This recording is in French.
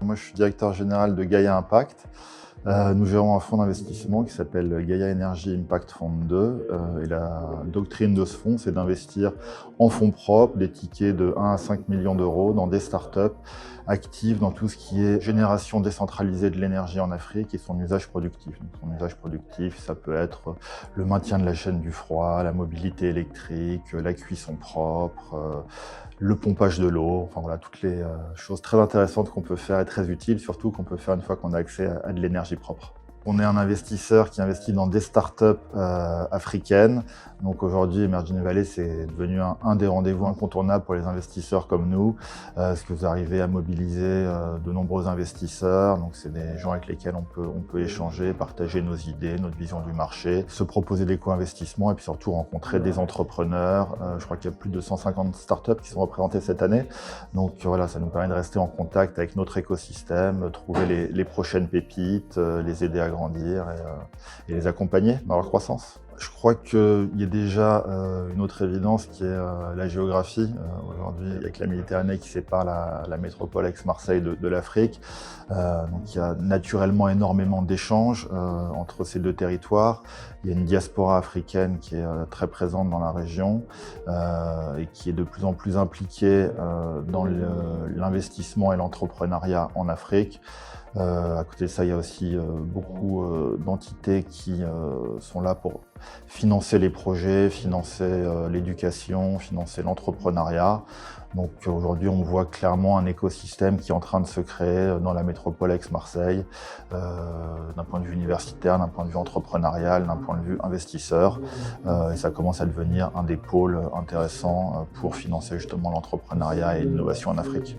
Moi, je suis directeur général de Gaïa Impact. Nous gérons un fonds d'investissement qui s'appelle Gaïa Energy Impact Fund 2. Et la doctrine de ce fonds, c'est d'investir en fonds propres des tickets de 1 à 5 millions d'euros dans des startups actives dans tout ce qui est génération décentralisée de l'énergie en Afrique et son usage productif. Donc, son usage productif, ça peut être le maintien de la chaîne du froid, la mobilité électrique, la cuisson propre, le pompage de l'eau, enfin voilà, toutes les choses très intéressantes qu'on peut faire et très utiles, surtout qu'on peut faire une fois qu'on a accès à de l'énergie propre. On est un investisseur qui investit dans des startups africaines. Donc aujourd'hui, Emerging Valley, c'est devenu un des rendez-vous incontournables pour les investisseurs comme nous, parce que vous arrivez à mobiliser de nombreux investisseurs. Donc c'est des gens avec lesquels on peut échanger, partager nos idées, notre vision du marché, se proposer des co-investissements et puis surtout rencontrer des entrepreneurs. Je crois qu'il y a plus de 150 startups qui sont représentées cette année. Donc voilà, ça nous permet de rester en contact avec notre écosystème, trouver les prochaines pépites, les aider à grandir et les accompagner dans leur croissance. Je crois qu'il y a déjà une autre évidence qui est la géographie. Aujourd'hui, il y a que la Méditerranée qui sépare la métropole ex-Marseille de l'Afrique. Donc il y a naturellement énormément d'échanges entre ces deux territoires. Il y a une diaspora africaine qui est très présente dans la région et qui est de plus en plus impliquée dans l'investissement et l'entrepreneuriat en Afrique. À côté de ça, il y a aussi beaucoup d'entités qui sont là pour financer les projets, financer l'éducation, financer l'entrepreneuriat. Donc aujourd'hui, on voit clairement un écosystème qui est en train de se créer dans la métropole ex-Marseille, d'un point de vue universitaire, d'un point de vue entrepreneurial, d'un point de vue investisseur. Et ça commence à devenir un des pôles intéressants pour financer justement l'entrepreneuriat et l'innovation en Afrique.